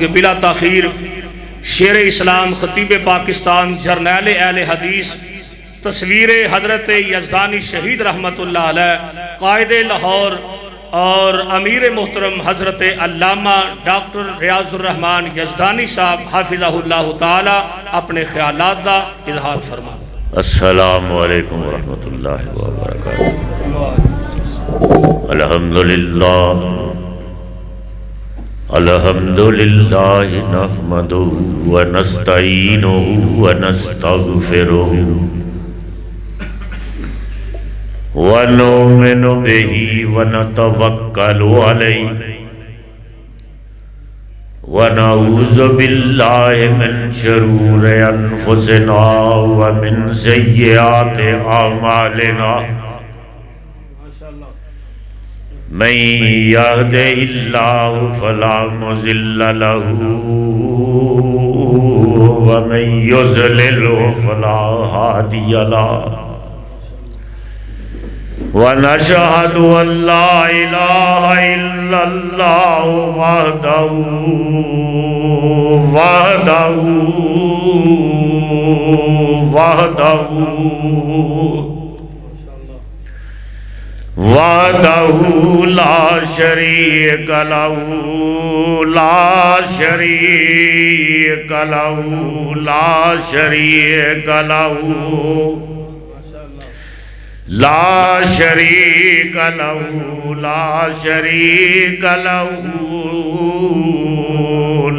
کہ بلا تاخیر شیر اسلام خطیب پاکستان جرنیل اہل حدیث تصویر حضرت یزدانی شہید رحمت اللہ علیہ قائد لاہور اور امیر محترم حضرت علامہ ڈاکٹر ریاض الرحمن یزدانی صاحب حافظہ اللہ تعالی اپنے خیالات دا اظہار فرما۔ السلام علیکم ورحمۃ اللہ وبرکاتہ۔ الحمدللہ نحمدہ ونستعینہ ونستغفرہ ونؤمن بہ ونتوکل علیہ ونعوذ باللہ من شرور انفسنا ومن سیئات اعمالنا من یہد اللہ فلا مضل له ومن یضلل فلا ہادی له ونشهد ان لا الہ الا اللہ وحدہ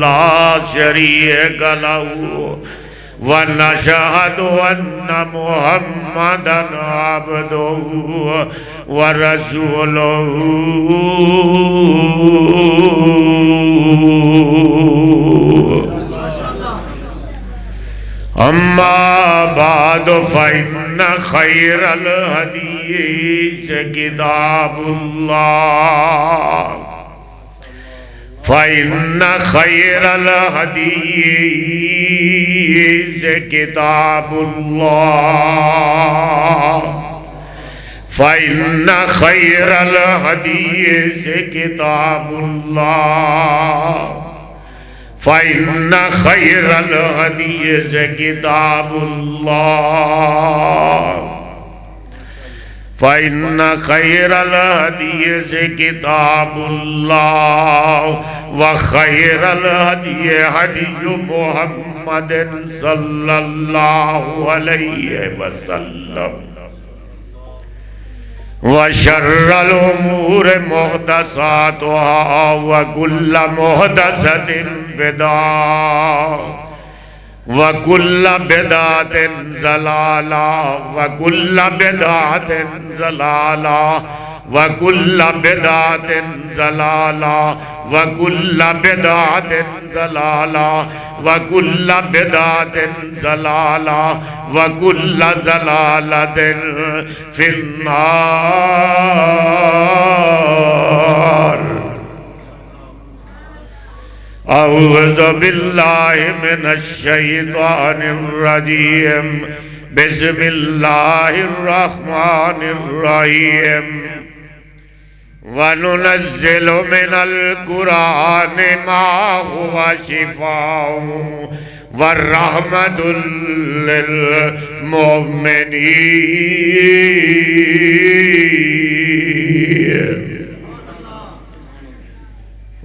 لا شریک لہ ونشهد أن محمدًا عبده ورسوله أما بعد فإن خير الحديث كتاب الله فإن خير الحديث كتاب الله فإن خير الحديث كتاب الله فإن خير الحديث كتاب الله فإن خير الحديث كتاب الله وخير الهدي هدي محمد صلى الله عليه وسلم وشر الأمور محدثاتها وكل محدثة بدعة وَكُلَّ بِدْعَةٍ ضَلَالَةٍ وَكُلَّ بِدْعَةٍ ضَلَالَةٍ وَكُلَّ بِدْعَةٍ ضَلَالَةٍ وَكُلَّ بِدْعَةٍ ضَلَالَةٍ وَكُلَّ بِدْعَةٍ ضَلَالَةٍ وَكُلَّ ضَلَالَةٍ فِي النَّارِ۔ اعوذ باللہ من الشیطان الرجیم بسم اللہ الرحمن الرحیم وَنُنَزِّلُ مِنَ الْقُرْآنِ مَا هُوَ شِفَاءٌ وَرَحْمَةٌ لِّلْمُؤْمِنِينَ۔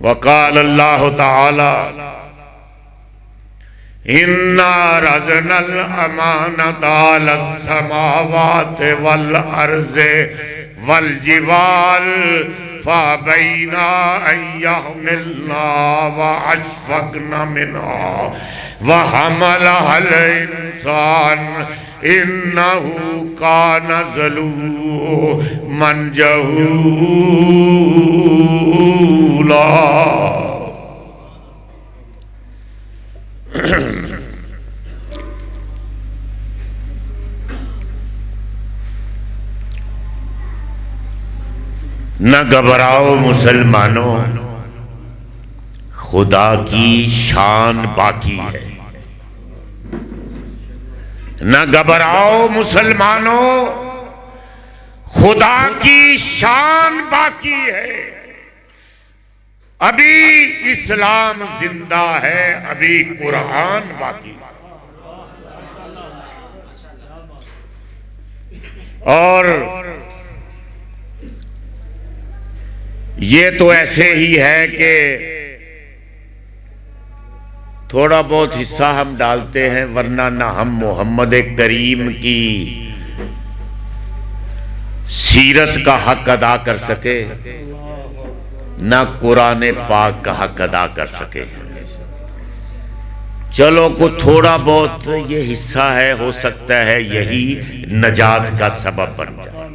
وقال اللہ تعالی اِنَّا عَرَضْنَا الْأَمَانَةَ عَلَى السَّمَاوَاتِ وَالْأَرْضِ وَالْجِبَالِ فَأَبَيْنَ أَن يَحْمِلْنَهَا وَأَشْفَقْنَ مِنْهَا وَحَمَلَهَا الْإِنسَانُ إِنَّهُ كَانَ ظَلُومًا جَهُولًا۔ نہ گھبراؤ مسلمانوں، خدا کی شان باقی ہے۔ نہ گھبراؤ مسلمانوں، خدا کی شان باقی ہے۔ ابھی اسلام زندہ ہے، ابھی قرآن باقی. اور یہ تو ایسے ہی ہے کہ تھوڑا بہت حصہ ہم ڈالتے ہیں، ورنہ نہ ہم محمد کریم کی سیرت کا حق ادا کر سکے، نہ قرآن پاک کا حق ادا کر سکے. چلو کو تھوڑا بہت یہ حصہ ہے، ہو سکتا ہے یہی نجات کا سبب بن جائے.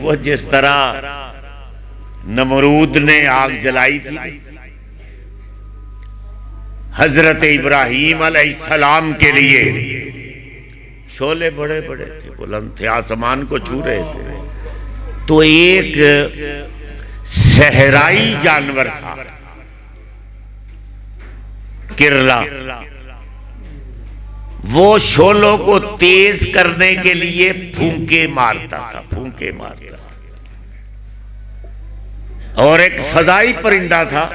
وہ جس طرح نمرود نے آگ جلائی تھی، حضرت ابراہیم علیہ السلام کے لیے شعلے بڑے بڑے تھے، بلند تھے، آسمان کو چھو رہے تھے. تو ایک صحرائی جانور تھا، کرلا، وہ شعلوں کو تیز کرنے کے لیے پھونکے مارتا تھا، پھونکے مارتا تھا. اور ایک فضائی پرندہ تھا،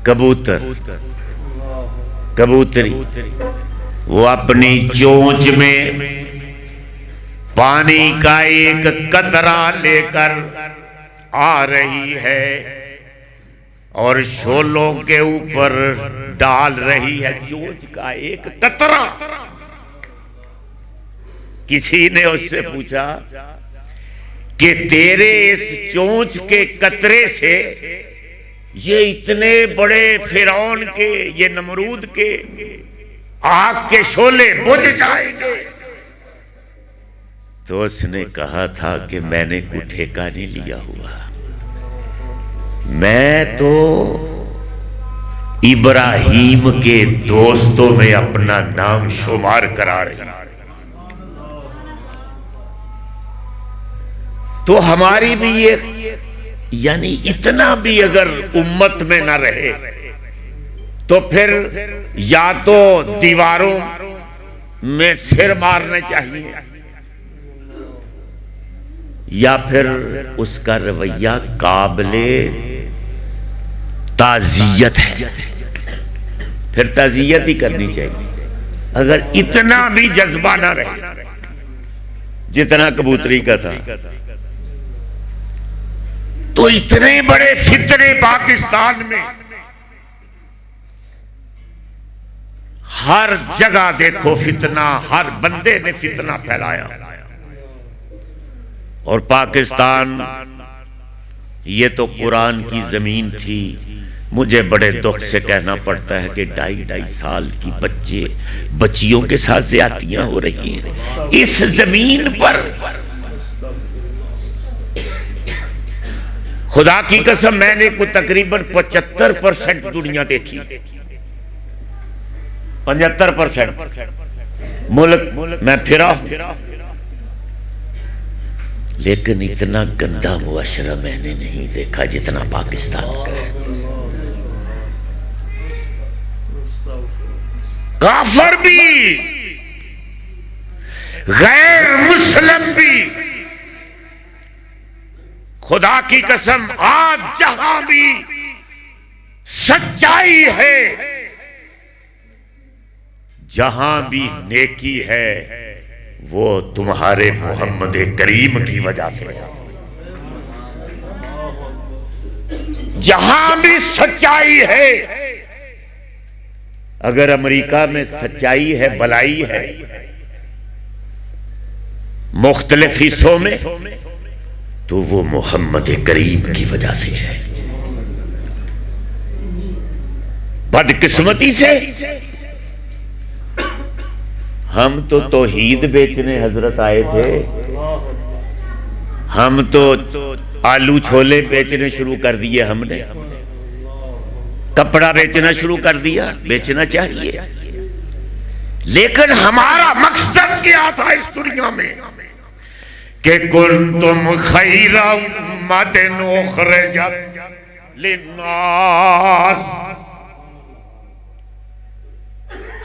کبوتر، کبوتری، وہ اپنی چونچ میں پانی کا ایک قطرہ لے کر آ رہی ہے اور شعلوں کے اوپر ڈال رہی ہے چونچ کا ایک قطرہ. کسی نے اس سے پوچھا کہ تیرے اس چونچ کے قطرے سے یہ اتنے بڑے فرعون کے، یہ نمرود کے آگ کے شعلے بجھ جائیں گے؟ تو اس نے کہا تھا کہ میں نے کوئی ٹھیکہ نہیں لیا ہوا، میں تو ابراہیم کے دوستوں میں اپنا نام شمار کرا رہی ہوں. تو ہماری بھی یہ، یعنی اتنا بھی اگر امت میں نہ رہے تو پھر یا تو دیواروں میں سر مارنے چاہیے، یا پھر اس کا رویہ قابل تعزیت ہے، پھر تعزیت ہی کرنی چاہیے. اگر اتنا بھی جذبہ نہ رہے جتنا کبوتری کا تھا، تو اتنے بڑے فتنے پاکستان میں ہر جگہ دیکھو فتنہ، ہر بندے نے فتنہ پھیلایا. اور پاکستان یہ تو قرآن کی زمین تھی. مجھے بڑے دکھ سے کہنا پڑتا ہے کہ 2.5 سال کی بچیوں کے ساتھ زیادتیاں ہو رہی ہیں اس زمین پر. خدا کی قسم میں نے کو تقریباً 75% دنیا دیکھی، 75% ملک میں پھرا ہوں، لیکن اتنا گندا معاشرہ میں نے نہیں دیکھا جتنا پاکستان کا ہے. کافر بھی، غیر مسلم بھی، خدا کی قسم آج جہاں بھی سچائی ہے، جہاں بھی نیکی ہے، وہ تمہارے محمد کریم کی وجہ سے. جہاں بھی سچائی ہے، اگر امریکہ میں سچائی ہے، بلائی ہے مختلف حصوں میں، تو وہ محمد کریم کی وجہ سے ہے. بدقسمتی سے ہم تو توحید بیچنے حضرت آئے تھے، ہم تو آلو چھولے بیچنے شروع کر دیے، ہم نے کپڑا بیچنا شروع کر دیا. بیچنا چاہیے، لیکن ہمارا مقصد کیا تھا اس دنیا میں کہ کنتم خیر امت اخرجت للناس.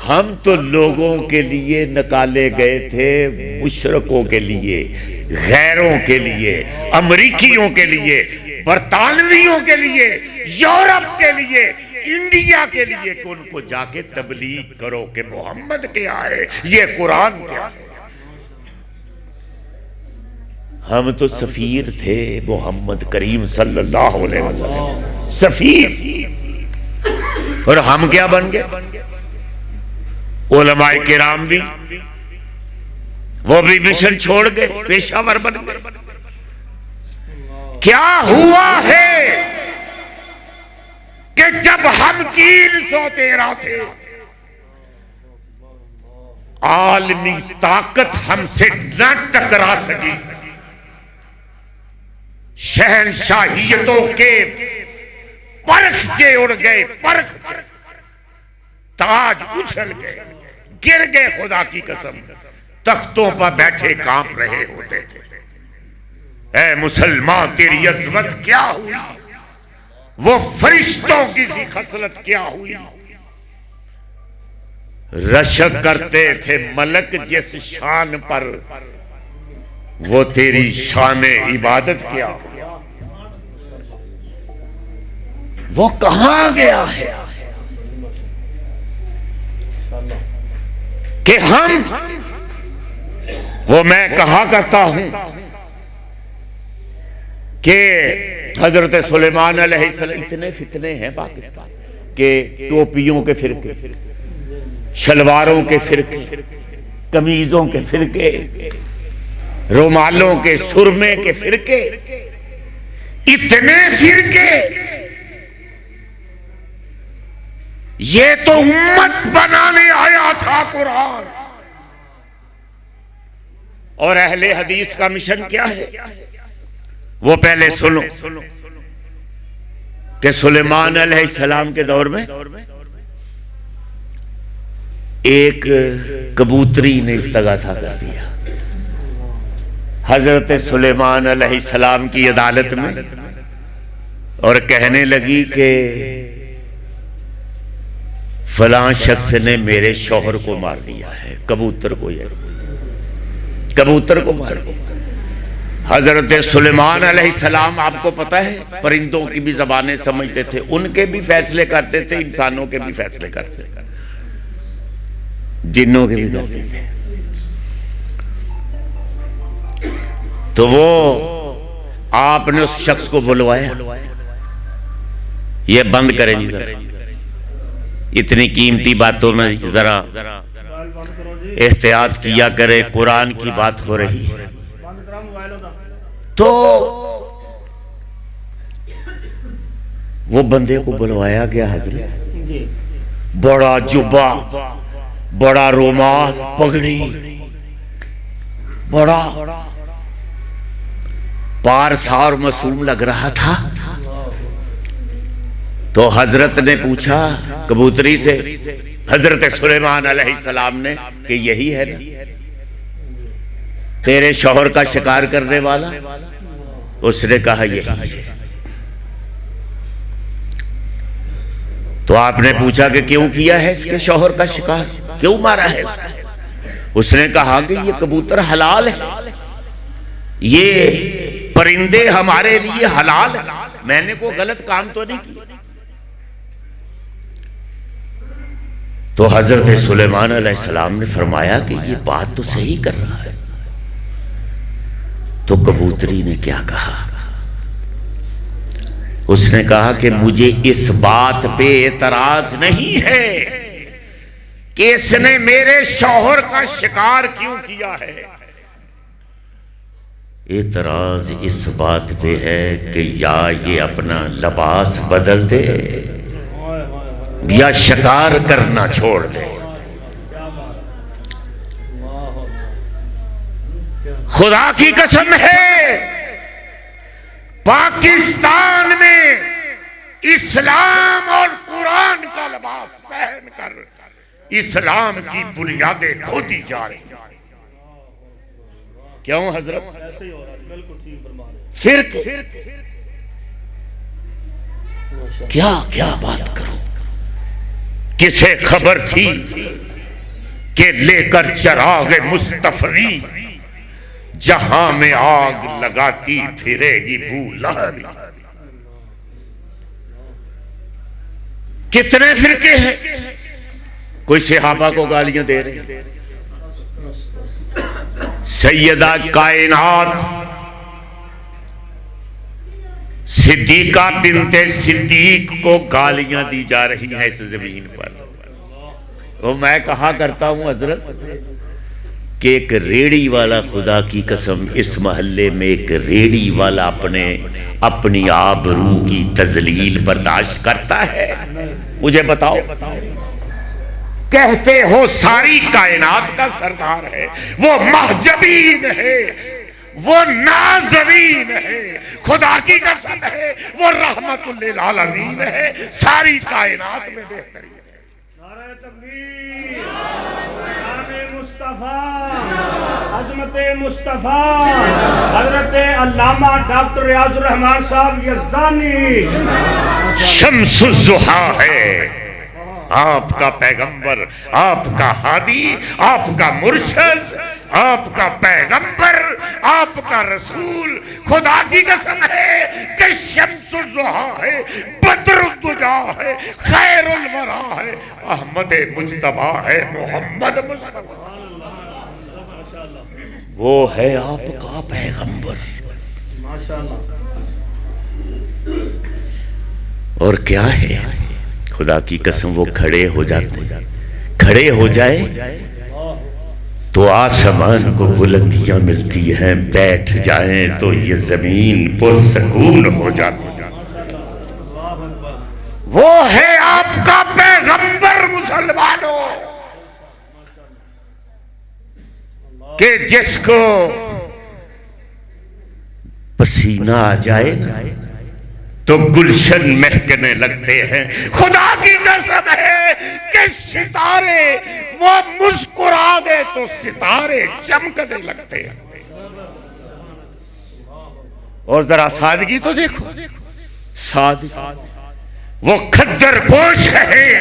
ہم تو لوگوں کے لیے نکالے گئے تھے، مشرکوں کے لیے، غیروں کے لیے، امریکیوں کے لیے. برطانویوں کے لیے، یورپ کے لیے، انڈیا کے لیے کہ ان کو جا کے تبلیغ کرو کہ محمد کیا ہے، یہ قرآن کیا ہے۔ ہم تو سفیر تھے محمد کریم صلی اللہ علیہ وسلم، سفیر، اور ہم کیا بن گئے؟ علماء کرام بھی، وہ بھی مشن چھوڑ گئے، پیشہ ور بن گئے۔ کیا ہوا ہے کہ جب ہم 313 تھے، عالمی طاقت ہم سے نہ ٹکرا سکی، شہنشاہیتوں کے پرخچے اڑ گئے، پرخ تاج اچھل گئے، گر گئے، خدا کی قسم تختوں پر بیٹھے کانپ رہے ہوتے تھے۔ اے مسلمان تیری عظمت کیا ہوئی، وہ فرشتوں کی سی خصلت کیا ہوئی، رشک کرتے تھے ملک جس شان پر، وہ تیری شان عبادت کیا ہوئی، وہ کہاں گیا ہے کہ ہم، وہ میں کہا کرتا ہوں کہ حضرت سلیمان علیہ السلام، اتنے فتنے ہیں پاکستان کہ ٹوپیوں کے فرقے، شلواروں کے فرقے، قمیضوں کے فرقے، رومالوں کے، سرمے کے فرقے، اتنے فرقے، یہ تو امت بنانے آیا تھا قرآن۔ اور اہل حدیث کا مشن کیا ہے؟ وہ پہلے سنو کہ سلیمان علیہ السلام کے دور میں ایک کبوتری نے استغاثہ کر دیا حضرت سلیمان علیہ السلام کی عدالت میں، اور کہنے لگی کہ فلاں شخص نے میرے شوہر کو مار دیا ہے، کبوتر کو، یہ کبوتر کو مار دیا۔ حضرت سلیمان علیہ السلام آپ کو پتہ ہے پرندوں کی بھی زبانیں سمجھتے تھے، ان کے بھی فیصلے کرتے تھے، انسانوں کے بھی فیصلے کرتے تھے، جنوں کے بھی کرتے تھے۔ تو وہ آپ نے اس شخص کو بلوایا، یہ بند کریں جی، اتنی قیمتی باتوں میں ذرا احتیاط کیا کرے، قرآن کی بات ہو رہی ہے۔ تو وہ بندے کو بلوایا گیا، حضرت بڑا جبہ، بڑا رومال، پگڑی، بڑا پارسا اور معصوم لگ رہا تھا۔ تو حضرت نے پوچھا کبوتری سے، حضرت سلیمان علیہ السلام نے، کہ یہی ہے نا تیرے شوہر کا شکار کرنے والا؟ اس نے کہا یہی ہے۔ تو آپ نے پوچھا کہ کیوں کیا ہے اس کے شوہر کا شکار، کیوں مارا ہے اس نے کہا کہ یہ کبوتر حلال ہے، یہ پرندے ہمارے لیے حلال ہیں، میں نے کوئی غلط کام تو نہیں کیا۔ تو حضرت سلیمان علیہ السلام نے فرمایا کہ یہ بات تو صحیح کر رہا ہے۔ تو کبوتری نے کیا کہا؟ اس نے کہا کہ مجھے اس بات پہ اعتراض نہیں ہے کہ اس نے میرے شوہر کا شکار کیوں کیا ہے، اعتراض اس بات پہ ہے کہ یا یہ اپنا لباس بدل دے یا شکار کرنا چھوڑ دے۔ خدا کی قسم ہے پاکستان میں اسلام اور قرآن کا لباس پہن کر اسلام کی بنیادیں کھودی جا رہی ہیں۔ کیوں حضرت؟ فرقے، کیا بات کروں، کسے خبر تھی کہ لے کر چراغ مصطفی جہاں میں آگ لگاتی پھرے گی بو لہری۔ کتنے فرقے ہیں، کوئی صحابہ کو گالیاں دے رہے ہیں، سیدہ کائنات صدیقہ بنت صدیق کو گالیاں دی جا رہی ہیں اس زمین پر۔ وہ میں کہا کرتا ہوں حضرت کہ ایک ریڑی والا، خدا کی قسم اس محلے میں ایک ریڑی والا اپنی آبرو کی تذلیل برداشت کرتا ہے؟ مجھے بتاؤ۔ کہتے ہو ساری کائنات کا سردار ہے، وہ محجبین ہے، وہ نازرین ہے، خدا کی قسم ہے وہ رحمت للعالمین ہے، ساری کائنات میں بہترین ہے۔ نعرہ تکبیر، شان مصطفیٰ، عظمت مصطفیٰ، حضرت علامہ ڈاکٹر ریاض الرحمان صاحب یزدانی شمس الضحیٰ ہے، آپ کا پیغمبر، آپ کا ہادی، آپ کا مرشد، آپ کا پیغمبر، آپ کا رسول، خدا کی قسم ہے کہ شمس الضحیٰ ہے، بدر الدجا ہے، خیر الورا ہے، احمد مجتبیٰ ہے، محمد مصطفیٰ، وہ ہے آپ کا پیغمبر۔ اور کیا ہے، خدا کی قسم وہ کھڑے ہو جائے تو آسمان کو بلندیاں ملتی ہیں، بیٹھ جائیں تو یہ زمین پرسکون ہو جاتی ہے۔ وہ ہے آپ کا پیغمبر مسلمانوں، کہ جس کو پسینہ آ جائے نا تو گلشن مہکنے لگتے ہیں۔ خدا کی قسم ہے کہ ستارے وہ مسکرا دے تو ستارے چمکنے لگتے ہیں۔ اور ذرا سادگی تو دیکھو، سادگی، وہ کھدر پوش ہے،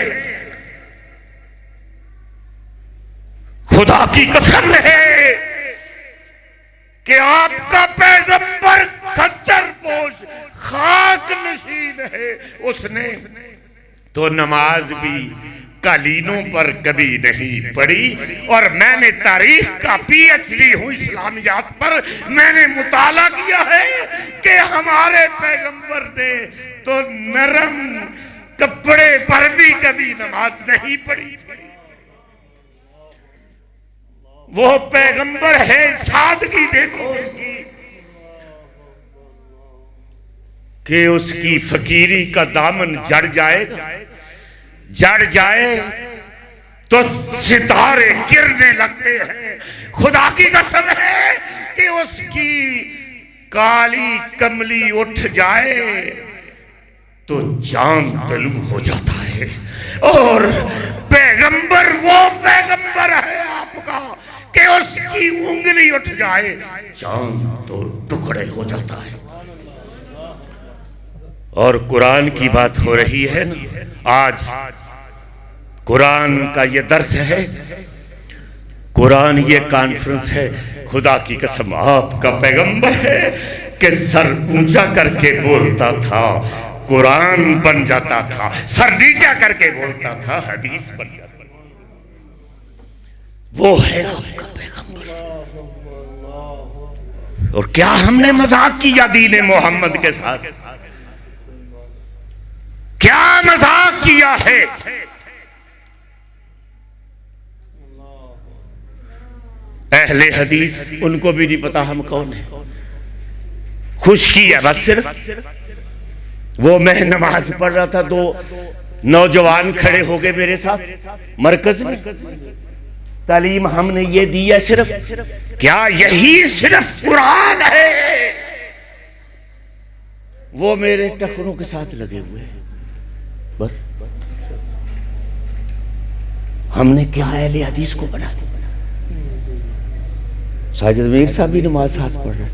خدا کی قسم ہے کہ آپ کا پیغمبر کھدر پوش خاک نشین ہے، اس نے تو نماز بھی قالینوں پر کبھی نہیں پڑھی۔ اور میں نے تاریخ کا پی ایچ ڈی ہوں اسلامیات پر، میں نے مطالعہ کیا ہے کہ ہمارے پیغمبر نے تو نرم کپڑے پر بھی کبھی نماز نہیں پڑھی۔ وہ پیغمبر ہے، سادگی دیکھو اس کی، کہ اس کی فقیری کا دامن جڑ جائے گا، جڑ جائے تو ستارے گرنے لگتے ہیں۔ خدا کی قسم ہے کہ اس کی کالی کملی اٹھ جائے تو جان طلوع ہو جاتا ہے۔ اور پیغمبر وہ پیغمبر ہے آپ کا کہ اس کی انگلی اٹھ جائے جان تو ٹکڑے ہو جاتا ہے۔ اور قرآن کی بات ہو رہی ہے نا، آج قرآن کا یہ درس ہے، قرآن یہ کانفرنس ہے۔ خدا کی قسم آپ کا پیغمبر ہے کہ سر اونچا کر کے بولتا تھا قرآن بن جاتا تھا، سر نیچا کر کے بولتا تھا حدیث بن جاتا تھا۔ وہ ہے آپ کا پیغمبر۔ اور کیا ہم نے مذاق کیا دین محمد کے ساتھ؟ کیا مذاق کیا ہے؟ اہل حدیث ان کو بھی نہیں پتا ہم کون ہیں، خوش کیا بس صرف۔ وہ میں نماز پڑھ رہا تھا، دو نوجوان کھڑے ہو گئے میرے ساتھ مرکز میں، تعلیم ہم نے یہ دی ہے صرف، کیا یہی صرف قرآن ہے؟ وہ میرے ٹخنوں کے ساتھ لگے ہوئے ہیں، بس ہم نے کیا اہل حدیث کو بنا دیا۔ ساجد میر صاحب بھی نماز ساتھ پڑھ رہے،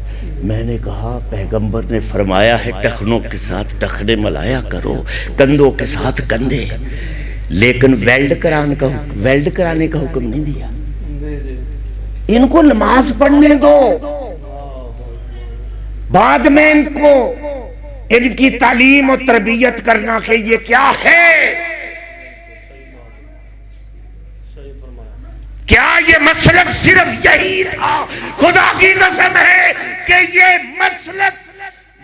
میں نے کہا پیغمبر نے فرمایا ہے ٹخنوں کے ساتھ ٹخنے ملایا کرو، کندھوں کے ساتھ کندھے، لیکن ویلڈ کرانے کا حکم نہیں دیا۔ ان کو نماز پڑھنے دو، بعد میں ان کو ان کی تعلیم و تربیت کرنا کہ یہ کیا ہے، یہ مسلک صرف یہی تھا. خدا کی قسم ہے کہ یہ مسلک،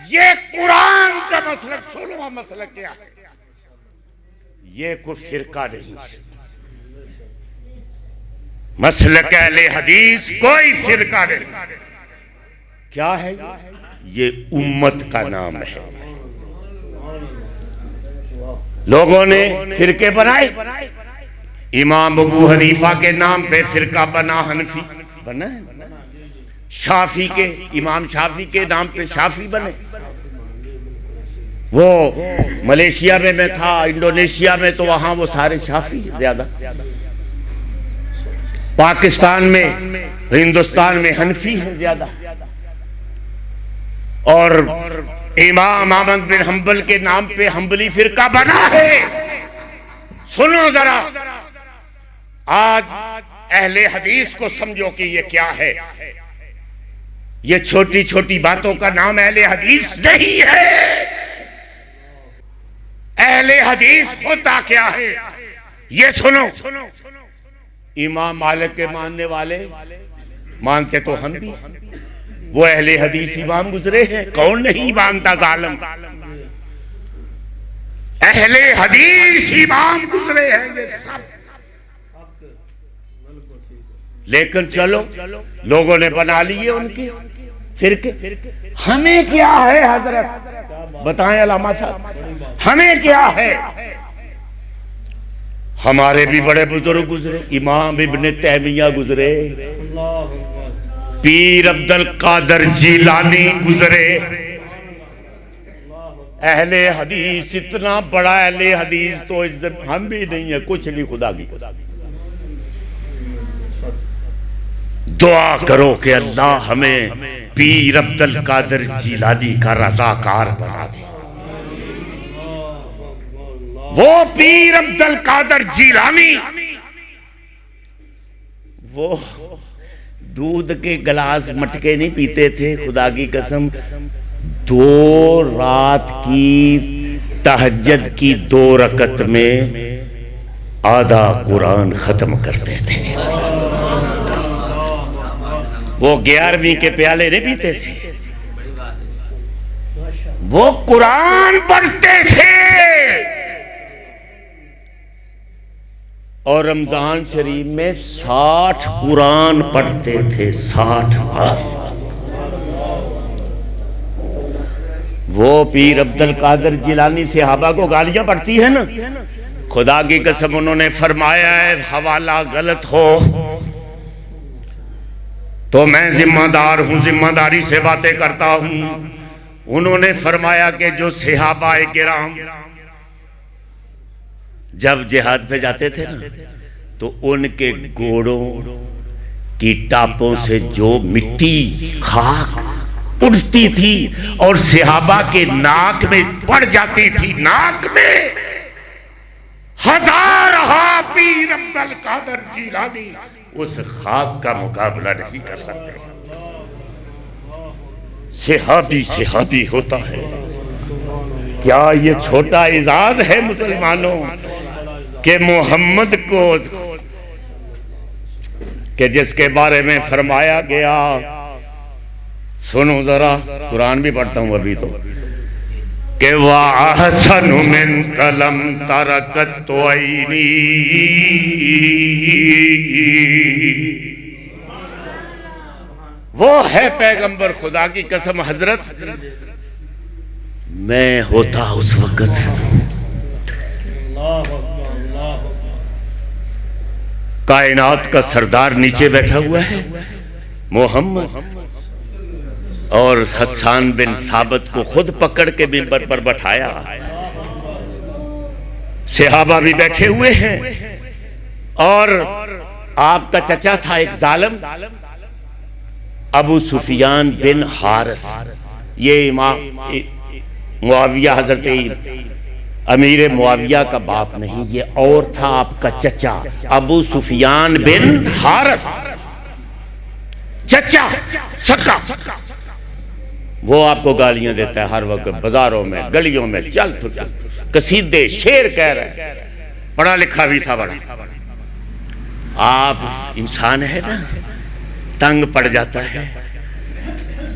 یہ قرآن کا مسلک 16واں مسلک کیا ہے؟ یہ کوئی فرقہ نہیں ہے. مسلک اہل حدیث کوئی فرقہ نہیں. کیا ہے یہ؟ امت کا نام ہے. لوگوں نے فرقے بنائے. امام ابو حنیفہ کے نام پہ فرقہ بنا حنفی بنا. شافی کے، امام شافی کے نام پہ شافی بنے. وہ ملیشیا میں تھا، انڈونیشیا میں، تو وہاں وہ سارے شافی زیادہ. پاکستان میں، ہندوستان میں حنفی ہے زیادہ. اور امام احمد بن حنبل کے نام پہ حنبلی فرقہ بنا ہے. سنو ذرا، آج اہل حدیث کو سمجھو کہ یہ کیا ہے. یہ چھوٹی چھوٹی باتوں کا نام اہل حدیث نہیں ہے. اہل حدیث ہوتا کیا ہے یہ سنو. امام مالک کے ماننے والے مانتے تو ہم بھی، وہ اہل حدیث امام گزرے ہیں. کون نہیں مانتا ظالم؟ اہل حدیث امام گزرے ہیں یہ سب. لیکن چلو لوگوں نے بنا لیے ان کے فرقے. ہمیں کیا ہے حضرت؟ بتائیں علامہ صاحب، ہمیں کیا ہے؟ ہمارے بھی بڑے بزرگ گزرے. امام ابن تیمیہ گزرے، پیر عبد القادر جیلانی گزرے. اہل حدیث اتنا بڑا اہل حدیث تو ہم بھی نہیں ہے، کچھ نہیں. خدا کی دعا کرو کہ اللہ ہمیں پیر عبد القادر جیلانی کا رضاکار بنا دے. وہ پیر عبد القادر جیلانی، وہ دودھ کے گلاس مٹکے نہیں پیتے تھے. خدا کی قسم 2 رات کی تہجد کی 2 رکعت میں آدھا قرآن ختم کرتے تھے. وہ 11ویں کے پیالے نہیں پیتے تھے، وہ قرآن پڑھتے تھے. اور رمضان شریف میں 60 قرآن پڑھتے تھے، 60 بار. وہ پیر عبد القادر جیلانی صحابہ کو گالیاں پڑتی ہے نا. خدا کی قسم انہوں نے فرمایا ہے حوالہ غلط ہو تو میں ذمہ دار ہوں، ذمہ داری سے باتیں کرتا ہوں. انہوں نے فرمایا کہ جو صحابہ کرام جب جہاد پہ جاتے تھے نا تو ان کے گھوڑوں کی ٹاپوں سے جو مٹی خاک اڑتی تھی اور صحابہ کے ناک میں پڑ جاتی تھی، ناک میں، ہزارہا پیر عبد القادر جیلانی اس خاک کا مقابلہ نہیں کر سکتے. صحابی ہوتا ہے. کیا یہ چھوٹا اعزاز ہے مسلمانوں کہ محمد کو، کہ جس کے بارے میں فرمایا گیا، سنو ذرا، قرآن بھی پڑھتا ہوں ابھی تو، کہ وَأَحْسَنُ مِنْكَ لَمْ تَرَ قَطُّ عَيْنِي. وہ ہے پیغمبر خدا کی قسم. حضرت میں ہوتا اس وقت کائنات کا سردار نیچے بیٹھا ہوا ہے محمد، اور حسان بن ثابت کو خود پکڑ کے منبر پر بٹھایا. صحابہ بھی بیٹھے ہوئے ہیں، اور آپ کا چچا تھا ایک ظالم، ابو سفیان بن حارث. یہ امام معاویہ، حضرت امیر معاویہ کا باپ نہیں، یہ اور تھا آپ کا چچا ابو سفیان بن حارث، چچا سکا. وہ آپ کو گالیاں دیتا ہے ہر وقت، بازاروں میں، گلیوں میں چل پھر قصیدے شعر کہہ رہا ہے. پڑھا لکھا بھی تھا بڑا. آپ انسان ہے نا تنگ پڑ جاتا ہے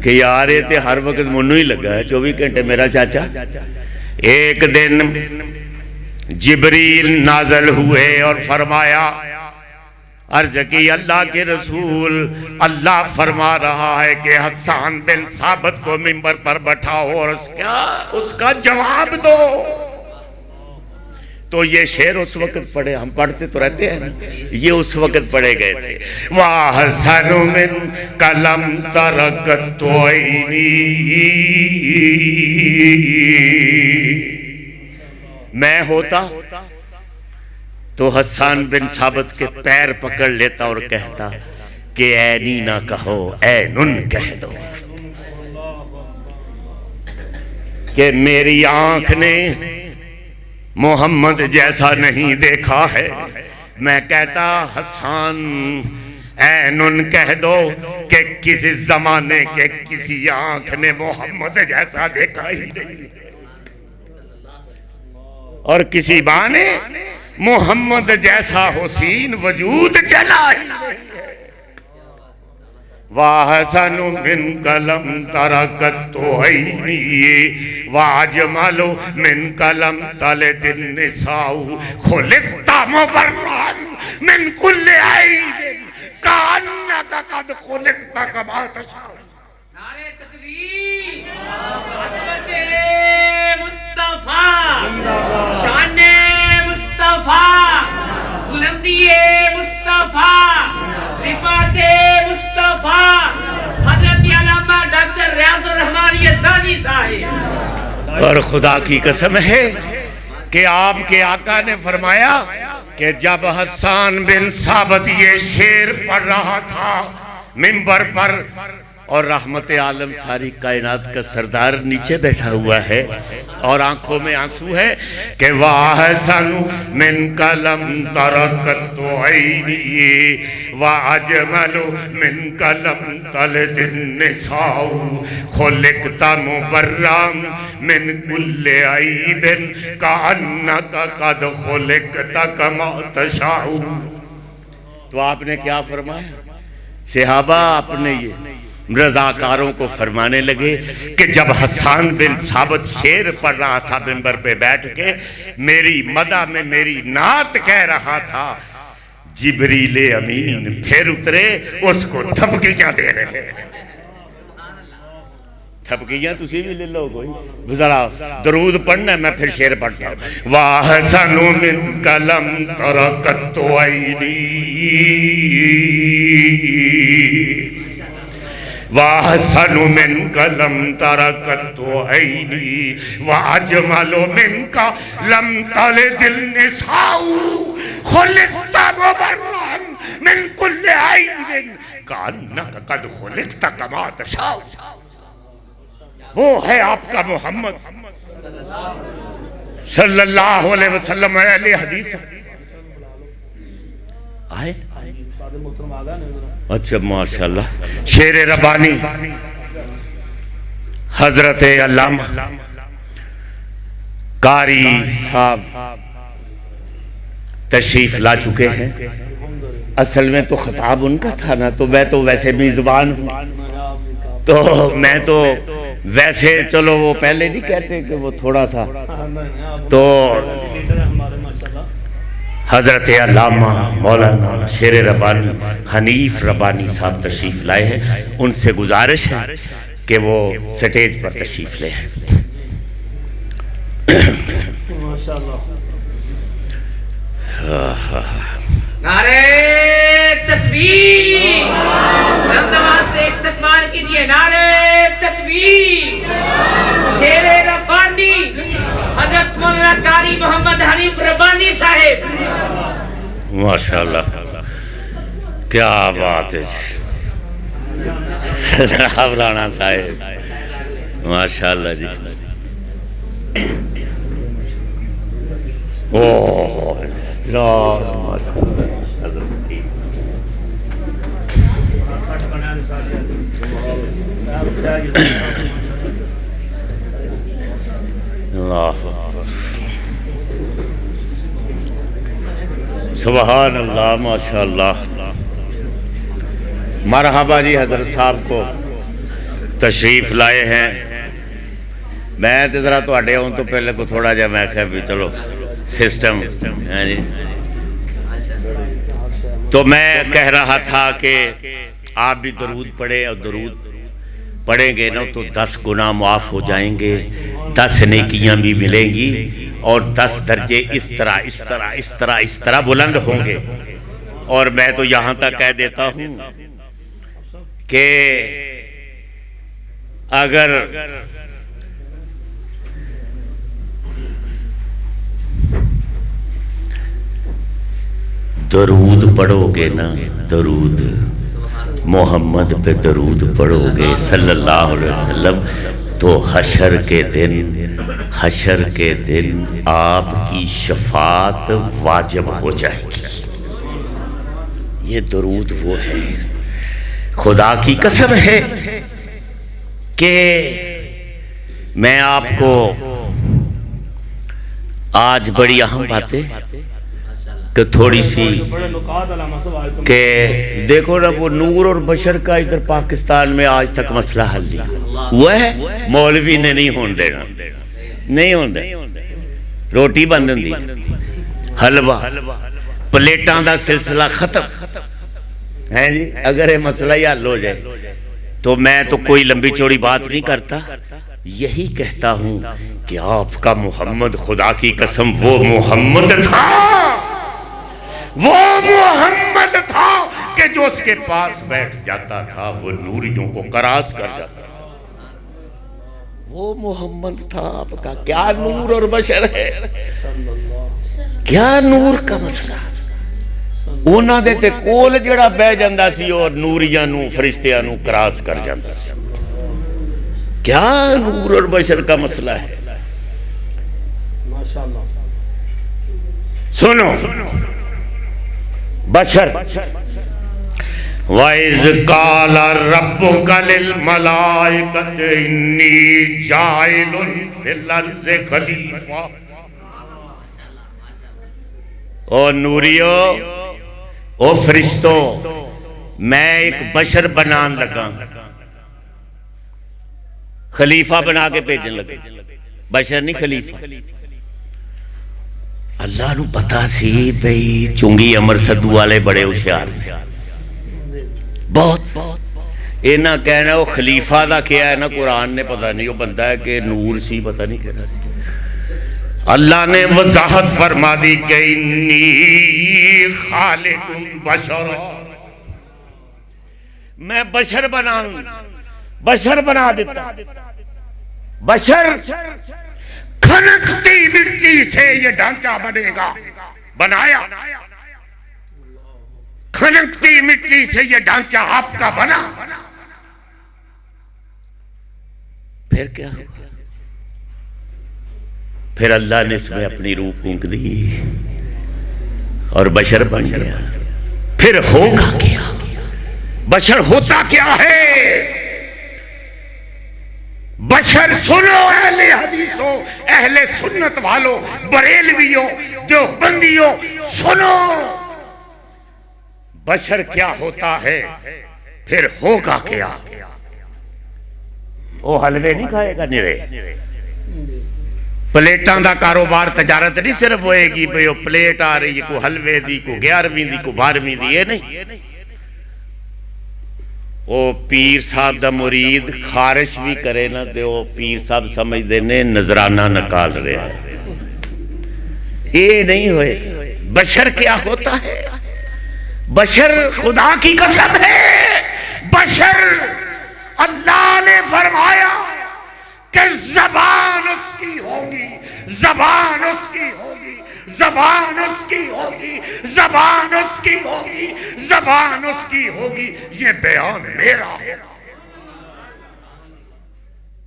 کہ یار یہ تے ہر وقت منو ہی لگا ہے 24 گھنٹے میرا چاچا. ایک دن جبریل نازل ہوئے اور فرمایا عرض کی اللہ کے رسول اللہ فرما رہا ہے کہ حسان بن ثابت کو منبر پر بٹھاؤ اور اس کا جواب دو. تو یہ شعر اس وقت پڑھے, ہم پڑھتے تو رہتے ہیں نا, یہ اس وقت پڑھے گئے تھے. وَأَحْسَنُ مِنْكَ لَمْ تَرَكَتْ عَيْنِي. میں ہوتا تو حسان بن ثابت کے پیر پکڑ لیتا اور کہتا کہ عینی نہ کہو عینن کہہ دو, کہ میری آنکھ نے محمد جیسا نہیں دیکھا ہے. میں کہتا حسان عینن کہہ دو کہ کسی زمانے کے کسی آنکھ نے محمد جیسا دیکھا ہی نہیں, اور کسی بانے محمد جیسا حسین وجود چلا ہی نہیں. وَأَحْسَنُ مِنْكَ لَمْ تَرَكَتْ عَيْنِي وَأَجْمَلُ مِنْكَ لَمْ تَلِدِ النِّسَاءُ خُلِقْتَ مُبَرًّا مِنْ كُلِّ عَيْبٍ كَأَنَّكَ قَدْ خُلِقْتَ كَمَا تَشَاءُ. نعرہ تکبیر, عظمت مصطفیٰ, شان مصطفیٰ, بلندی مصطفیٰ, رفعت مصطفیٰ, حضرت علامہ ڈاکٹر ریاض الرحمن یزدانی صاحب. اور خدا کی قسم ہے کہ آپ کے آقا نے فرمایا کہ جب حسان بن ثابت یہ شعر پڑھ رہا تھا منبر پر, اور رحمت عالم ساری کائنات کا سردار نیچے بیٹھا ہوا ہے اور آنکھوں میں آنسو ہے, کہ وَأَحْسَنُ مِنْكَ لَمْ تَرَكَتْ عَيْنِي وَأَجْمَلُ مِنْكَ لَمْ تَلِدِ النِّسَاءُ خُلِقْتَ مُبَرًّا مِنْ كُلِّ عَيْبٍ كَأَنَّكَ قَدْ خُلِقْتَ كَمَا تَشَاءُ. تو آپ نے کیا فرمایا؟ صحابہ اپنے یہ رضاکاروں کو فرمانے لگے کہ جب حسان بن ثابت شعر پڑھ رہا تھا منبر پہ بیٹھ کے, میری مدح میں میری نعت کہہ رہا تھا, جبریل امین پھر اترے اس کو تھپکیاں دے رہے ہیں. تھپکیاں تسی بھی لے لو کوئی, ذرا درود پڑھنا ہے, میں پھر شعر پڑھتا ہوں. وَأَحْسَنُ مِنْكَ لَمْ تَرَكَتْ عَيْنِي وَأَحْسَنُ مِنْكَ لَمْ تَرَكَتْ عَيْنِي وَأَجْمَلُ مِنْكَ لَمْ تَلِدِ النِّسَاءُ خُلِقْتَ مُبَرًّا مِنْ كُلِّ عَيْبٍ كَأَنَّكَ قَدْ خُلِقْتَ كَمَا تَشَاءُ. وہ ہے آپ کا محمد صلی اللہ علیہ وسلم. علیہ حدیث آئے, اچھا ماشاءاللہ. شعر ربانی حضرت علامہ قاری صاحب تشریف لا چکے ہیں. اصل میں تو خطاب ان کا تھا نا, تو میں تو ویسے میزبان ہوں, تو میں تو ویسے چلو وہ پہلے نہیں کہتے کہ وہ تھوڑا سا, تو حضرت علامہ مولانا شیر ربانی حنیف ربانی صاحب تشریف لائے ہیں. ان سے گزارش ہے کہ وہ سٹیج پر تشریف لے ہیں. نعرہ تکبیر, نماز سے استقبال کیجئے. نعرہ تکبیر. شیر ربانی حضرت مولانا قاری محمد حنیف ربانی صاحب. ماشاءاللہ کیا بات ہے جناب رانا صاحب, ماشاءاللہ جی. اوہ اللہ سبحان اللہ، ماشاءاللہ، مرحبا جی حضرت صاحب کو تشریف لائے ہیں۔ میں تو ذرا تواڈے آن تو پہلے کو تھوڑا جا میں کہا بھی چلو سسٹم ہے جی، تو میں کہہ رہا تھا کہ آپ بھی درود پڑھیں، اور درود پڑھیں گے نا تو 10 گناہ معاف ہو جائیں گے، 10 نیکیاں بھی ملیں گی، اور 10 درجے اس طرح اس طرح اس طرح اس طرح بلند ہوں گے۔ اور میں تو یہاں تک کہہ دیتا ہوں کہ اگر درود پڑھو گے نا، درود محمد پہ درود پڑھو گے صلی اللہ علیہ وسلم، تو حشر کے دن آپ کی شفاعت واجب ہو جائے گی۔ یہ درود وہ ہے، خدا کی قسم ہے کہ میں آپ کو آج بڑی اہم باتیں کہ تھوڑی سی کہ دیکھو نا، وہ نور اور بشر کا ادھر پاکستان میں آج تک مسئلہ حل نہیں ہوا ہے۔ مولوی نے نہیں ہون دینا، نہیں ہون دے، روٹی بندن دی، حلوہ پلیٹان دا سلسلہ ختم ہے جی۔ اگر یہ مسئلہ ہی حل ہو جائے تو میں تو کوئی لمبی چوڑی بات نہیں کرتا، یہی کہتا ہوں کہ آپ کا محمد، خدا کی قسم وہ محمد تھا، وہ محمد تھا کہ جو اس کے پاس بیٹھ جاتا تھا وہ نوریوں کو کراس کر جاتا تھا۔ وہ محمد تھا آپ کا۔ کیا نور اور بشر ہے، کیا نور کا مسئلہ۔ اونا دیتے کول جڑا بے جاندہ سی اور نوریاں نو فرشتیاں نو کراس کر جاندہ سی۔ کیا نور اور بشر کا مسئلہ ہے۔ سنو بشر، وَإِذْ قَالَ رَبُّكَ لِلْمَلَائِكَةِ إِنِّي جَاعِلٌ فِي الْأَرْضِ خَلِيفَةً۔ او نوریو، او فرشتوں، میں ایک بشر بنان لگا، خلیفہ بنا کے بھیجنے لگے، بشر نہیں خلیفہ۔ اللہ نو پتا سی بھئی چونگی امر صدو والے بڑے ہوشیار بہت اینا کہنا وہ خلیفہ دا کیا ہے نا، قرآن نے پتہ نہیں، وہ بندہ ہے کہ نور سی پتہ نہیں کہنا سی۔ اللہ نے وضاحت فرما دی کہ انی خالق بشر، میں بشر بنا دیتا۔ بشر کھنکتی مٹی سے یہ ڈھانچہ بنے گا، بنایا۔ کھنکتی مٹی سے یہ ڈھانچہ آپ کا بنا، پھر کیا ہوا؟ پھر اللہ نے اس میں اپنی روح پھونک دی اور بشر بن گیا۔ پھر ہوگا کیا؟ بشر ہوتا کیا ہے؟ بشر سنو اہل حدیثوں، اہل سنت والوں، بریلویوں، دیوبندیوں، سنو بشر کیا ہوتا ہے، پھر ہوگا کیا؟ وہ حلوے نہیں کھائے گا نرے، پلیٹان دا کاروبار تجارت نہیں صرف ہوئے گی بھئی وہ پلیٹ آ رہی ہے، کو حلوے دی، کو 11ویں دی، کو 12ویں دی، یہ نہیں۔ وہ پیر صاحب دا مرید خارش بھی کرے نا دے، وہ پیر صاحب سمجھ دینے نظرانہ نکال رہے ہیں، یہ نہیں ہوئے۔ بشر کیا ہوتا ہے؟ بشر خدا کی قسم ہے، بشر اللہ نے فرمایا کہ زبان اس کی ہوگی، زبان اس کی ہوگی، زبان اس کی ہوگی، زبان اس کی ہوگی، زبان اس کی ہوگی، یہ بیان میرا ہے،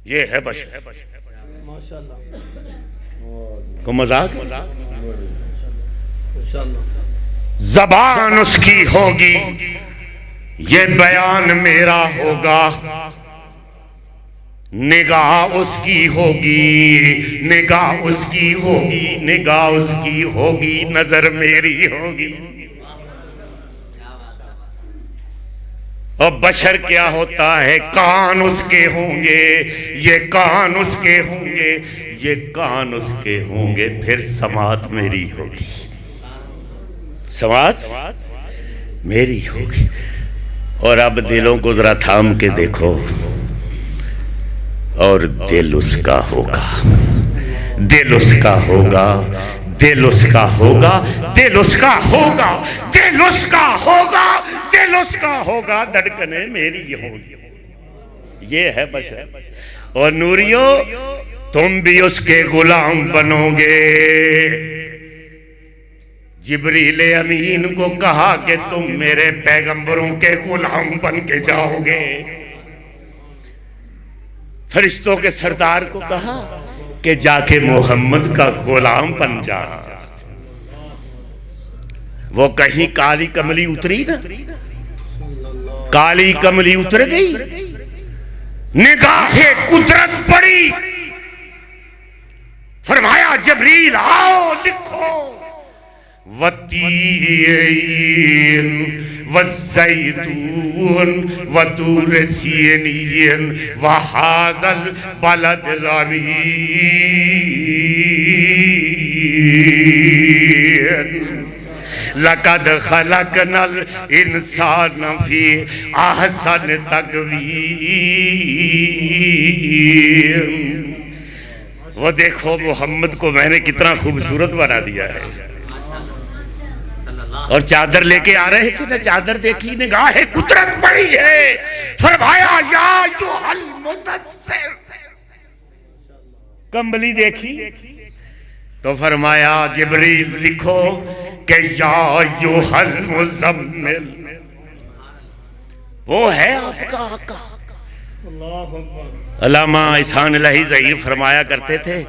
یہ ہے بشر۔ کو مذاق؟ زبان اس کی ہوگی، یہ بیان میرا ہوگا۔ نگاہ اس کی ہوگی، نگاہ اس کی ہوگی، نگاہ اس کی ہوگی، نظر میری ہوگی۔ اور بشر کیا ہوتا ہے؟ کان اس کے ہوں گے، یہ کان اس کے ہوں گے، یہ کان اس کے ہوں گے، پھر سماعت میری ہوگی، سماعت میری ہوگی۔ اور اب دلوں کو ذرا تھام کے دیکھو، اور دل اس کا ہوگا، دل اس کا ہوگا، دل اس کا ہوگا، دل اس کا ہوگا، دل اس کا ہوگا، دل اس کا ہوگا، دھڑکنیں میری ہوگی۔ یہ ہے بشر۔ اور نوریو، تم بھی اس کے غلام بنو گے۔ جبریل امین کو کہا کہ تم میرے پیغمبروں کے غلام بن کے جاؤ گے۔ فرشتوں کے سردار کو کہا کہ جا کے محمد کا غلام بن جا۔ وہ کہیں کالی کملی اتری نا، کالی کملی اتر گئی، نگاہ قدرت پڑی، فرمایا جبریل آؤ لکھو، وَالتِّينِ وَالزَّيْتُونِ وَطُورِ سِينِينَ وَهَذَا الْبَلَدِ الْأَمِينِ لَقَدْ خَلَقْنَا الْإِنسَانَ فِي أَحْسَنِ تَقْوِيمٍ۔ وہ دیکھو محمد کو میں نے کتنا خوبصورت بنا دیا ہے۔ اور چادر لے کے آ رہے تھے نا، چادر دیکھی، نگاہ قدرت پڑی ہے، فرمایا یا ایھا المدثر، کمبلی دیکھی تو فرمایا جبریل لکھو کہ یا ایھا المزمل، وہ ہے آپ کا آقا۔ علامہ احسان الہی ظہیر فرمایا کرتے تھے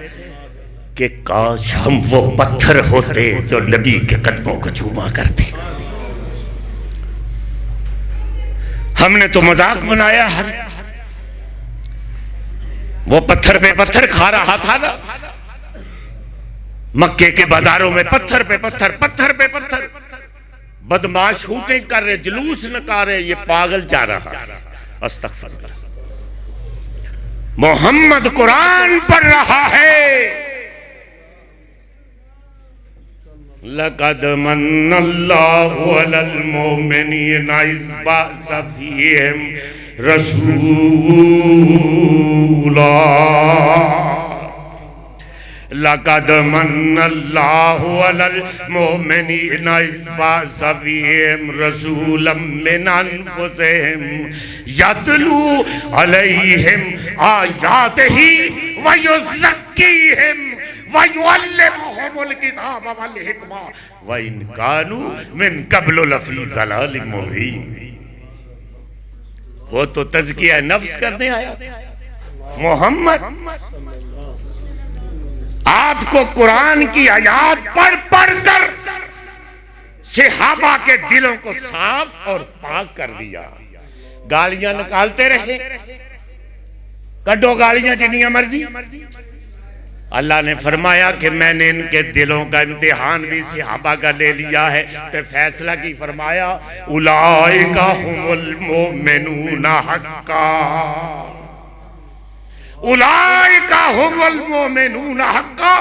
کہ کاش ہم وہ پتھر ہوتے جو نبی کے قدموں کو چوما کرتے۔ ہم نے تو مذاق بنایا، وہ پتھر پہ پتھر کھا رہا تھا نا، مکے کے بازاروں میں پتھر پہ پتھر، پتھر پہ پتھر، بدماش ہوٹیں کر رہے، جلوس نکال رہے، یہ پاگل جا رہا۔ استغفر اللہ۔ محمد قرآن پڑھ رہا ہے، لَقَدْ مَنَّ اللَّهُ عَلَى الْمُؤْمِنِينَ إِذْ بَعَثَ فِيهِمْ رَسُولًا لَقَدْ مَنَّ اللَّهُ عَلَى الْمُؤْمِنِينَ إِذْ بَعَثَ فِيهِمْ رَسُولًا مِّنْ أَنفُسِهِمْ يَتْلُو عَلَيْهِمْ آيَاتِهِ وَيُزَكِّيهِمْ وَيُعَلِّمُهُمُ الْكِتَابَ وَالْحِكْمَةَ وَإِنْ كَانُوا مِنْ قَبْلُ لَفِي ضَلَالٍ مُبِينٍ۔ وہ تو تزکیہ نفس کرنے آیا محمد۔ آپ کو قرآن کی آیات پڑھ پڑھ کر صحابہ کے دلوں کو صاف اور پاک کر دیا۔ گالیاں نکالتے رہے، کڈو گالیاں جنیاں مرضی۔ اللہ نے فرمایا کہ میں نے ان کے دلوں کا امتحان بھی صحابہ کا لے لیا ہے، تو فیصلہ کی فرمایا اولئک ھم المؤمنون حقا، اولئک ھم المؤمنون حقا۔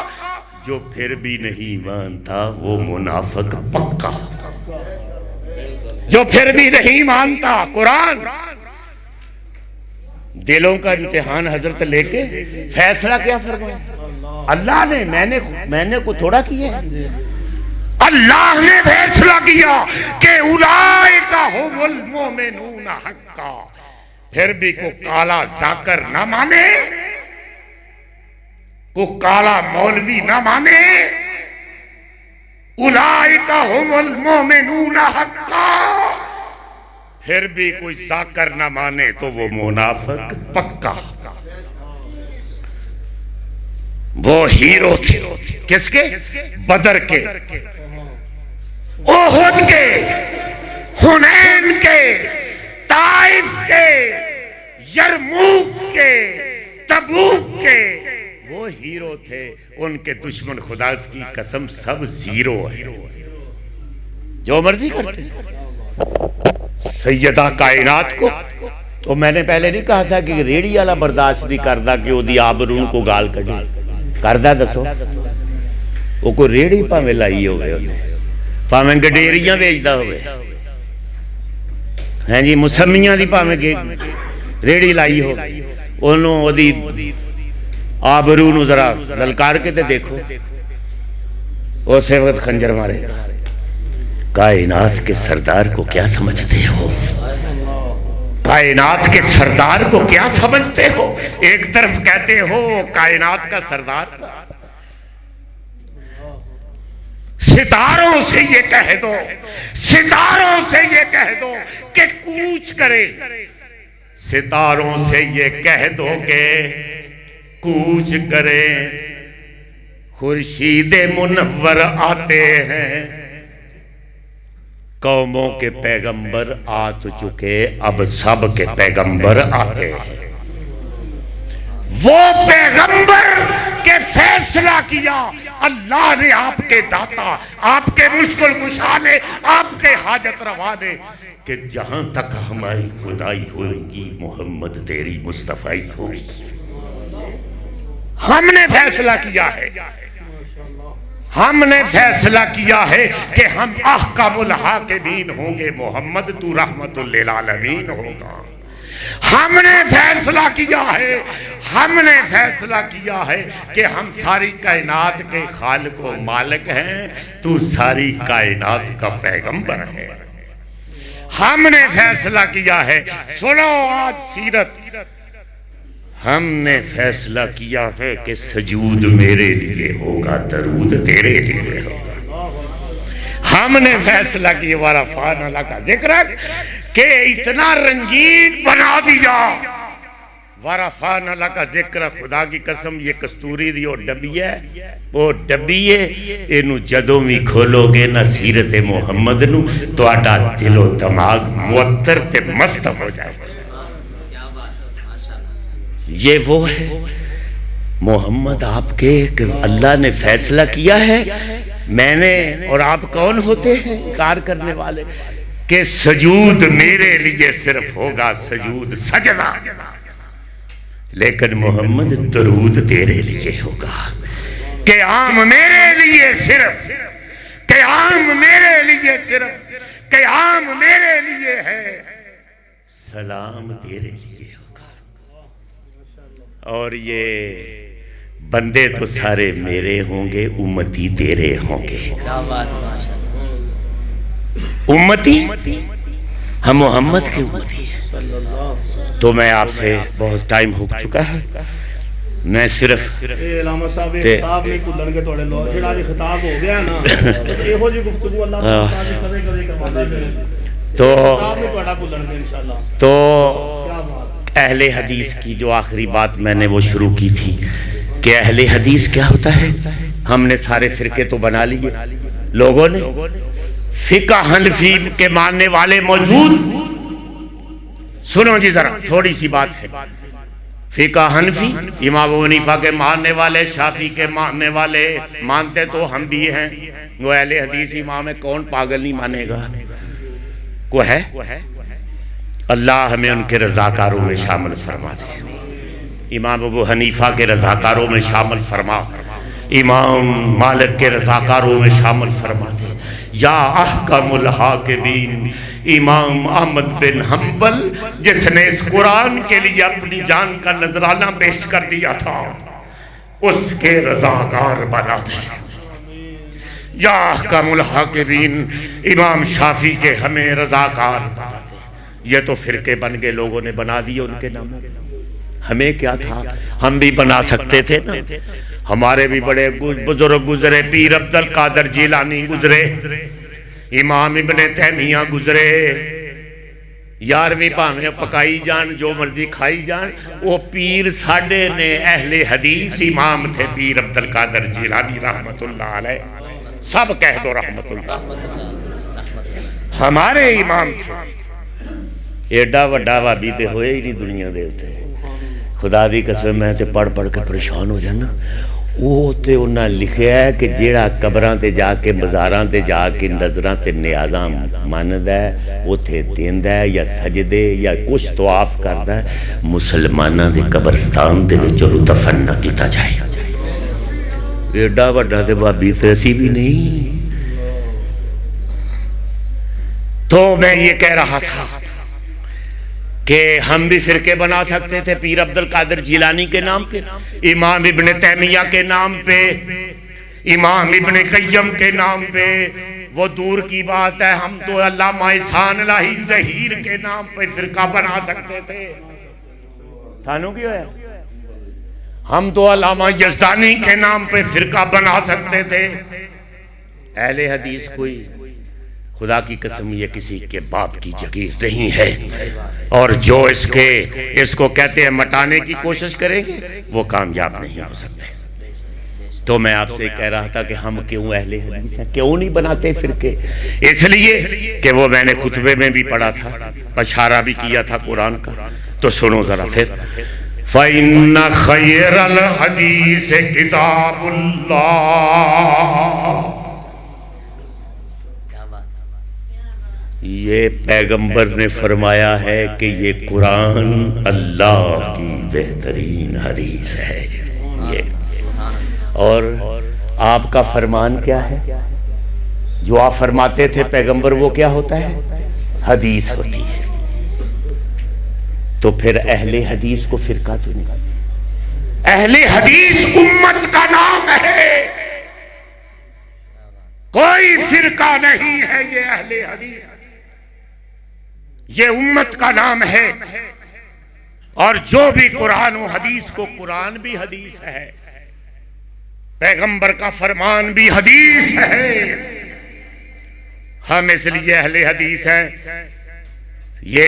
جو پھر بھی نہیں مانتا وہ منافق پکا، جو پھر بھی نہیں مانتا قرآن۔ دلوں کا امتحان حضرت لے کے فیصلہ کیا فرمایا اللہ نے؟ میں نے کو تھوڑا کیا ہے، اللہ نے فیصلہ کیا کہ اولئک ھم المؤمنون حقا۔ پھر بھی کو کالا ذاکر نہ مانے، کو کالا مولوی نہ مانے، اولئک ھم المؤمنون حقا، پھر بھی کوئی ذاکر نہ مانے تو وہ منافق پکا۔ وہ ہیرو تھے، کس کے؟ بدر کے، احد کے، حنین کے، طائف کے، یرموک کے، تبوک کے وہ ہیرو تھے، ان کے دشمن خدا کی قسم سب زیرو ہے، جو مرضی کرتے۔ سیدہ کائنات کو تو میں نے پہلے نہیں کہا تھا کہ ریڑی والا برداشت نہیں کرتا کہ وہ دی آبرون کو گال کٹے، کردہ دسو؟ وہ کوئی ریڑی پاویں لائی ہوئے پاویں گڈیریاں بیچدا ہوئے، ہیں جی مسمیاں دی پاویں ریڑی لائی ہو، انہوں وہ دی آبرو نو ذرا للکار کے تے دیکھو، اسے وقت خنجر مارے۔ کائنات کے سردار کو کیا سمجھتے ہو؟ کائنات کے سردار کو کیا سمجھتے ہو؟ ایک طرف کہتے ہو کائنات کا سردار، ستاروں سے یہ کہہ دو، ستاروں سے یہ کہہ دو کہ کوچ کرے، ستاروں سے یہ کہہ دو کہ کوچ کرے، خورشید منور آتے ہیں، قوموں کے پیغمبر آ تو چکے، اب سب کے پیغمبر آتے ہیں۔ وہ پیغمبر کے فیصلہ کیا اللہ نے، آپ کے داتا، آپ کے مشکل کشا نے، آپ کے حاجت روا نے، کہ جہاں تک ہماری خدائی ہوگی محمد تیری مصطفی ہوگی۔ ہم نے فیصلہ کیا ہے، ہم نے فیصلہ کیا ہے کہ ہم احکم الحاکمین ہوں گے، محمد تو رحمت للعالمین ہوگا۔ ہم نے فیصلہ کیا ہے، ہم نے فیصلہ کیا ہے کہ ہم ساری کائنات کے خالق و مالک ہیں، تو ساری کائنات کا پیغمبر ہے۔ ہم نے فیصلہ کیا ہے، سنو آج سیرت، ہم نے فیصلہ کیا ہے کہ سجود میرے لیے ہوگا، درود تیرے لیے ہوگا۔ ہم نے فیصلہ کیا ورفعنا اللہ کا ذکر کہ اتنا رنگین بنا دیا، ورفعنا اللہ کا ذکر، خدا کی قسم یہ کستوری دی اور ڈبی ہے، وہ ڈبی ہے، انہوں جدوں بھی کھولو گے نا سیرت محمد نو تو آٹا دل و دماغ معطر تے مست ہو جائے گا۔ یہ وہ ہے محمد آپ کے کہ اللہ نے فیصلہ کیا ہے، میں نے اور آپ کون ہوتے ہیں کار کرنے والے، کہ سجود میرے لیے صرف ہوگا، سجود سجدہ، لیکن محمد درود تیرے لیے ہوگا، قیام میرے لیے صرف، قیام میرے لیے صرف، قیام میرے لیے ہے، سلام تیرے لیے ہوگا۔ اور یہ بندے تو سارے میرے ہوں گے، امتی تیرے ہوں گے۔ امتی ہم محمد کے امتی ہیں۔ تو میں آپ سے بہت ٹائم ہو چکا ہے، میں صرف علامہ صاحب خطاب نہیں کھلن کے توڑے لو، جڑا جی خطاب ہو گیا نا ایہو جی گفتگو اللہ تعالیٰ جی کدے کدے کرواتا ہے، تو خطاب نہیں توڑا کھلن کے انشاءاللہ۔ تو اہل حدیث کی جو آخری بات میں نے وہ شروع کی تھی کہ اہل حدیث کیا ہوتا ہے، ہم نے سارے فرقے تو بنا لیے، لوگوں نے فقہ حنفی کے ماننے والے موجود، سنو جی ذرا تھوڑی سی بات ہے، فقہ حنفی امام ابو حنیفہ کے ماننے والے، شافعی کے ماننے والے، مانتے تو ہم بھی ہیں، وہ اہل حدیث امام ہے، کون پاگل نہیں مانے گا؟ کو ہے، اللہ ہمیں ان کے رضاکاروں میں شامل فرما دے، امام ابو حنیفہ کے رضاکاروں میں شامل فرما، امام مالک کے رضاکاروں میں شامل فرما دے، یا احکم الحاکمین امام احمد بن حنبل جس نے اس قرآن کے لیے اپنی جان کا نذرانہ پیش کر دیا تھا، اس کے رضاکار بنا دے، یا احکم الحاکمین امام شافعی کے ہمیں رضاکار بنا دے۔ یہ تو فرقے بن گئے، لوگوں نے بنا دیے ان کے نام، ہمیں کیا تھا، ہم بھی بنا سکتے تھے نا، ہمارے بھی بڑے بزرگ گزرے، پیر عبد القادر جیلانی گزرے، امام ابن تیمیہ گزرے، یارویں پاویں پکائی جان جو مرضی کھائی جان، وہ پیر ساڑھے نے اہل حدیث امام تھے، پیر عبد القادر جیلانی رحمت اللہ علیہ، سب کہہ دو رحمت اللہ، ہمارے امام تھے، ایڈا وڈا وابی تے ہوئے ہی نہیں دنیا دے ہوتے، خدا دی قسم میں تے پڑھ پڑھ کے پریشان ہو جانا. وہ تے انہاں لکھیا ہے کہ جیڑا قبراں تے جا کے مزاراں تے جا کے نظراں تے نیازاں ماندا ہے اوتھے دیندا ہے یا سجدے یا کچھ طواف کردا ہے مسلماناں دے قبرستان دے وچ او دفن نہ کیتا جائے. ایڈا وڈا تے بابی تے اسی بھی نہیں. تو میں یہ کہہ رہا تھا کہ ہم بھی فرقے بنا سکتے تھے پیر عبد القادر جیلانی کے نام پہ, امام ابن تیمیہ کے نام پہ, امام ابن قیم کے نام پہ. وہ دور کی بات ہے, ہم تو علامہ احسان الہی ظہیر کے نام پہ فرقہ بنا سکتے تھے. سانو کیا ہے, ہم تو علامہ یزدانی کے نام پہ فرقہ بنا سکتے تھے. اہل حدیث کوئی خدا کی قسم یہ کسی کے باپ کی جگیر نہیں ہے, اور جو اس کو کہتے ہیں مٹانے کی کوشش کریں گے وہ کامیاب نہیں ہو سکتے. تو میں آپ سے کہہ رہا تھا کہ ہم کیوں اہل حدیث ہیں, کیوں نہیں بناتے فرقے؟ اس لیے کہ وہ میں نے خطبے میں بھی پڑھا تھا, اشارہ بھی کیا تھا قرآن کا. تو سنو ذرا پھر, فَإِنَّ خَيْرَ الْحَدِيثِ كِتَابُ اللَّهِ. یہ پیغمبر نے فرمایا ہے کہ یہ قرآن اللہ کی بہترین حدیث ہے. اور آپ کا فرمان کیا ہے؟ جو آپ فرماتے تھے پیغمبر, وہ کیا ہوتا ہے؟ حدیث ہوتی ہے. تو پھر اہل حدیث کو فرقہ تو نہیں. اہل حدیث امت کا نام ہے, کوئی فرقہ نہیں ہے. یہ اہل حدیث یہ امت کا نام ہے. اور جو بھی قرآن و حدیث کو, قرآن بھی حدیث ہے, پیغمبر کا فرمان بھی حدیث ہے. ہم اس لیے اہل حدیث ہیں. یہ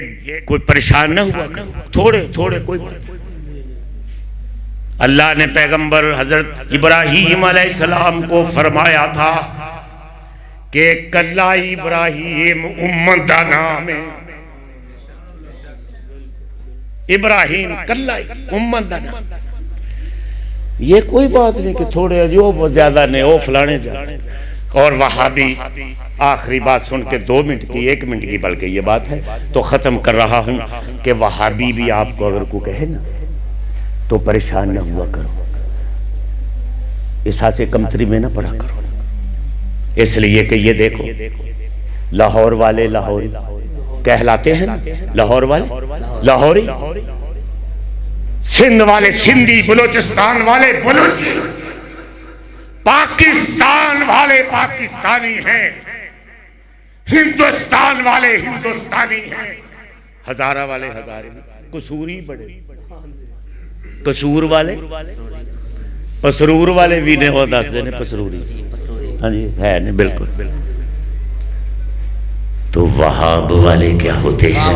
کوئی پریشان نہ ہوا کرو, تھوڑے تھوڑے کوئی بات. اللہ نے پیغمبر حضرت ابراہیم علیہ السلام کو فرمایا تھا کہ کلا ابراہیم امت دا نام ہے. ابراہیم کلا امت دا نام. یہ کوئی بات نہیں کہ تھوڑے جو زیادہ نے وہ فلانے زیادہ. اور وہابی, آخری بات سن کے 2 منٹ کی, 1 منٹ کی بلکہ یہ بات ہے تو ختم کر رہا ہوں کہ وہابی بھی آپ کو اگر کو کہے نا تو پریشان نہ ہوا کرو, احساس کمتری میں نہ پڑا کرو. اس لیے کہ یہ دیکھو, لاہور والے لاہوری کہلاتے ہیں, لاہور والے لاہوری, سندھ والے سندھی, بلوچستان والے بلوچی, پاکستان والے پاکستانی ہیں, ہندوستان والے ہندوستانی ہیں, ہزارہ والے ہزارے, قصوری بڑے, قصور والے, پسرور والے بھی نے, وہ 10 دینے پسروری. ہاں جی ہے نہیں, بالکل. تو وہاب والے کیا ہوتے ہیں؟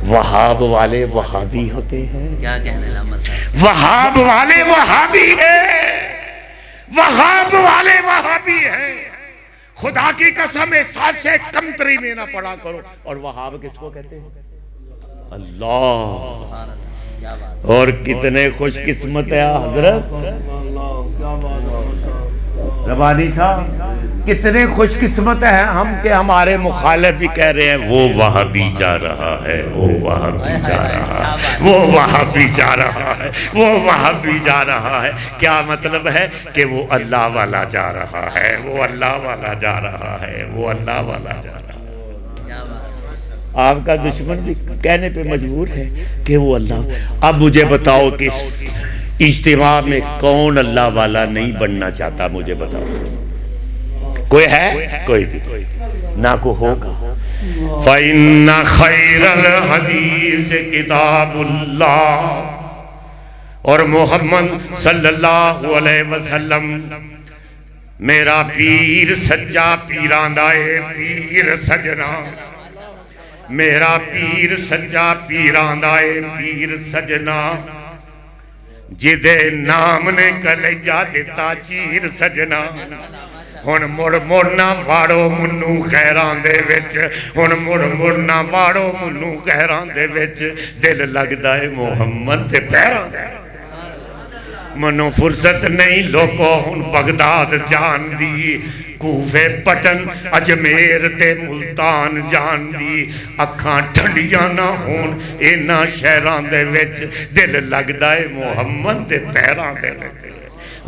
وہاب والے وہابی ہوتے ہیں. وہاب والے وہابی ہیں, وہاب والے وہابی ہیں. خدا کی قسم احساس سے کمتری میں نہ پڑا کرو. اور وہاب کس کو کہتے ہیں؟ اللہ. اور کتنے خوش قسمت ہے حضرت ربانی صاحب, کتنے خوش قسمت ہیں ہم کہ ہمارے مخالف بھی کہہ رہے ہیں وہ وہاں بھی جا رہا ہے, وہ وہاں بھی جا رہا ہے, وہ وہاں بھی جا رہا ہے, وہ وہاں بھی جا رہا ہے. کیا مطلب ہے؟ کہ وہ اللہ والا جا رہا ہے, وہ اللہ والا جا رہا ہے, وہ اللہ والا جا رہا ہے. آپ کا دشمن بھی کہنے پہ مجبور ہے کہ وہ اللہ. اب مجھے بتاؤ کہ اجتماع میں کون اللہ والا نہیں بننا چاہتا؟ مجھے بتاؤ, کوئی ہے؟ کوئی بھی نہ کو ہوگا. فَإِنَّ خَيْرَ الْحَدِيثِ كِتَابُ اللَّهِ. اور محمد صلی اللہ علیہ وسلم میرا پیر سجا پیراندائے پیر سجنا, میرا پیر سجا پیراندائے پیر سجنا, جدے نام نے کلیجا دیتا چیر سجنا. ہن مڑ نہ واڑو منو خیران دے وچ ہن مڑ نہ واڑو منو خیران دے وچ دل لگدا ہے محمد تے پیران دے منو فرصت نہیں لوگو ہن بغداد جان دی کوفے پٹن اجمیر تے ملتان جان دی اکھاں ٹھنڈیاں نہ ہون اینا شہران دے وچ دل لگدا ہے محمد تے پیران دے وچ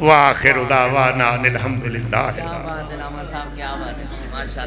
وآخر دعوانا الحمدللہ. کیا بات ہے نامہ صاحب، کیا بات ہے، ماشاءاللہ.